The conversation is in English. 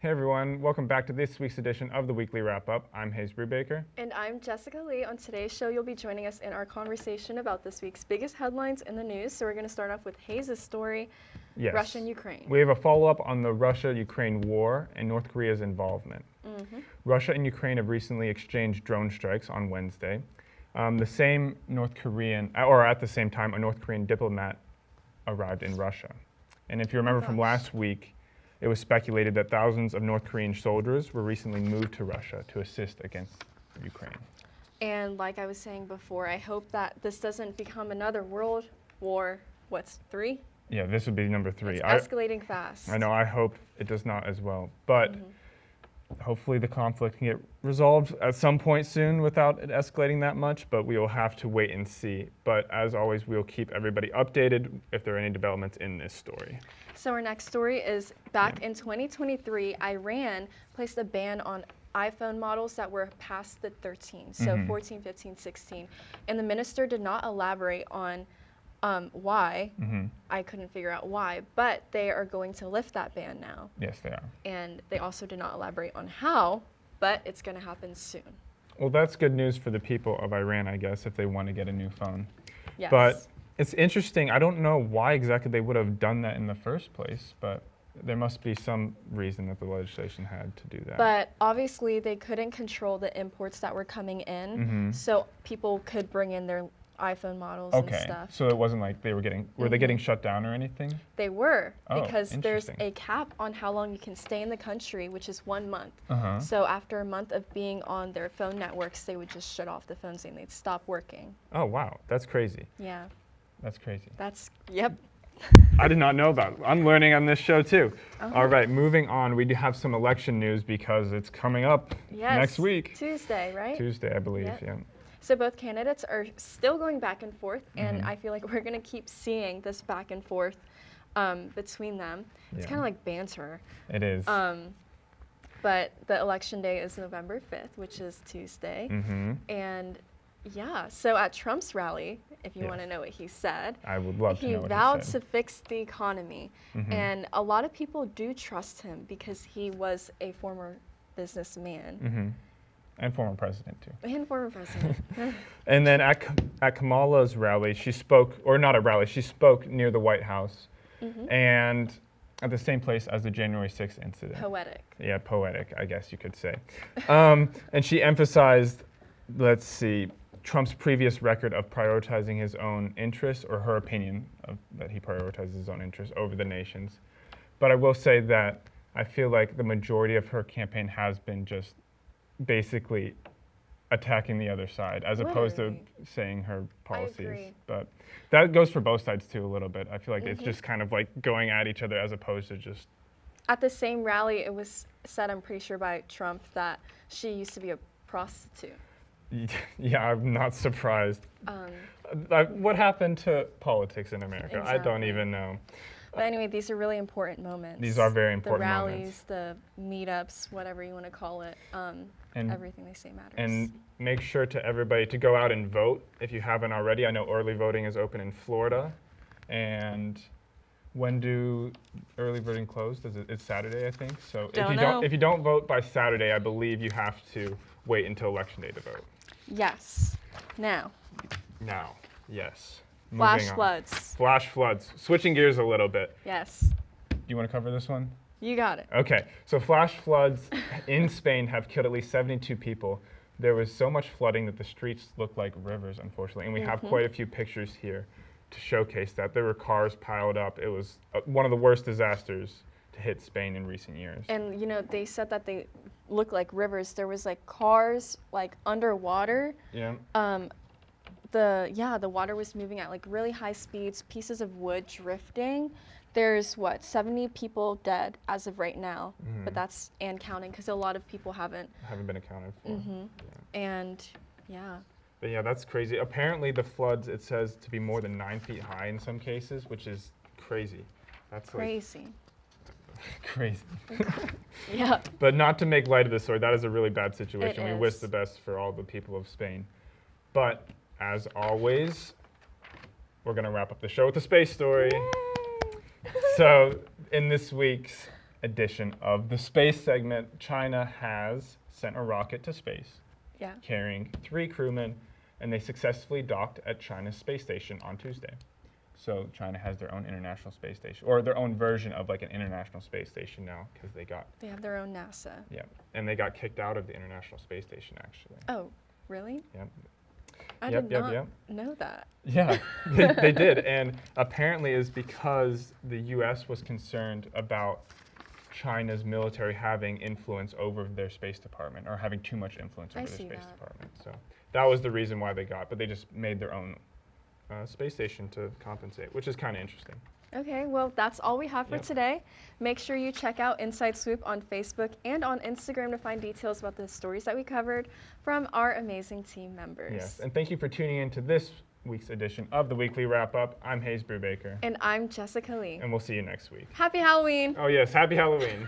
Hey everyone, welcome back to this week's edition of the Weekly Wrap-Up. I'm Hayes Brubaker. And I'm Jessica Lee. On today's show, you'll be joining us in our conversation about this week's biggest headlines in the news. So we're going to start off with Hayes' story, Yes. Russia and Ukraine. We have a follow-up on the Russia-Ukraine war and North Korea's involvement. Russia and Ukraine have recently exchanged drone strikes on Wednesday. The same North Korean, or at the same time, a North Korean diplomat arrived in Russia. And if you remember from last week, it was speculated that thousands of North Korean soldiers were recently moved to Russia to assist against Ukraine. And like I was saying before, I hope that this doesn't become another world war, what's 3? Yeah, this would be number 3. It's escalating fast. I know, I hope it does not as well. But hopefully the conflict can get resolved at some point soon without it escalating that much, but we will have to wait and see. But as always, we'll keep everybody updated if there are any developments in this story. So our next story is back in 2023, Iran placed a ban on iPhone models that were past the 13, so 14, 15, 16. And the minister did not elaborate on why. I couldn't figure out why, but they are going to lift that ban now. Yes, they are. And they also did not elaborate on how, but it's going to happen soon. Well, that's good news for the people of Iran, I guess, if they want to get a new phone. Yes. But it's interesting. I don't know why exactly they would have done that in the first place, but there must be some reason that the legislation had to do that. But obviously, they couldn't control the imports that were coming in, so people could bring in their iPhone models and stuff. So it wasn't like they were getting, were they getting shut down or anything? They were, Oh, because there's interesting. a cap on how long you can stay in the country, which is 1 month. So after a month of being on their phone networks, they would just shut off the phones and they'd stop working. Oh, wow. That's crazy. Yeah, That's crazy. yep. I did not know about it. I'm learning on this show too. All right, moving on. We do have some election news because it's coming up Yes. next week. Tuesday, right? Tuesday, I believe, Yep. yeah. So both candidates are still going back and forth, and I feel like we're going to keep seeing this back and forth between them. It's Yeah. kind of like banter. It is. But the election day is November 5th, which is Tuesday. And yeah, so at Trump's rally, if you Yes. want to know what he said, I would love to he know what vowed he to said. fix the economy. And a lot of people do trust him because he was a former businessman And former president too. and former president. And then at Kamala's rally, she spoke, or not a rally, she spoke near the White House, and at the same place as the January 6th incident. Poetic. Yeah, poetic, I guess you could say. And she emphasized, let's see, Trump's previous record of prioritizing his own interests, or her opinion of that he prioritizes his own interests over the nation's. But I will say that I feel like the majority of her campaign has been just basically attacking the other side, as opposed to Literally. saying her policies. agree. But that goes for both sides too a little bit. I feel like it's just kind of like going at each other as opposed to just At the same rally, it was said, I'm pretty sure, by Trump that she used to be a prostitute. yeah, I'm not surprised. What happened to politics in America? I don't Exactly. even know. But anyway, these are really important moments. These are very important The rallies, moments. the meetups, whatever you want to call it. And- Everything they say matters. And make sure to everybody to go out and vote if you haven't already. I know early voting is open in Florida. And when do early voting close? It's Saturday, I think. So Don't know. if you don't vote by Saturday, I believe you have to wait until election day to vote. Yes. Now, Now, yes. flash Moving on. floods. Flash floods. Switching gears a little bit. Yes. Do you want to cover this one? You got it. Okay, so flash floods in Spain have killed at least 72 people. There was so much flooding that the streets looked like rivers, unfortunately, and we have quite a few pictures here to showcase that. There were cars piled up. It was one of the worst disasters to hit Spain in recent years. And you know, they said that they look like rivers. There was like cars like underwater. Yeah. The water was moving at like really high speeds, pieces of wood drifting. There's 70 people dead as of right now, but that's and counting because a lot of people haven't. Haven't been accounted for. Yeah. And yeah, But yeah, that's crazy. Apparently the floods, it says to be more than 9 feet high in some cases, which is crazy. That's crazy. crazy. Yeah. But not to make light of the story, that is a really bad situation. It We wish is. the best for all the people of Spain. But as always, we're going to wrap up the show with a space story. So in this week's edition of the space segment. China has sent a rocket to space Yeah. carrying 3 crewmen, and they successfully docked at China's space station on Tuesday. So China has their own international space station, or their own version of like an international space station now, because They have their own NASA. and they got kicked out of the International Space Station actually. Oh, really? Yep. I Yep, did not yep. know that. Yeah, they did, and apparently is because the U.S. was concerned about China's military having influence over their space department, or having too much influence I over their see space that. department. So that was the reason why they got, but they just made their own space station to compensate, which is kind of interesting. Okay, well, that's all we have for Yep. today. Make sure you check out Inside Swoop on Facebook and on Instagram to find details about the stories that we covered from our amazing team members. Yes, and thank you for tuning in to this week's edition of the Weekly Wrap-Up. I'm Hayes Brubaker, And I'm Jessica Lee. and we'll see you next week. Happy Halloween! Oh yes, happy Halloween.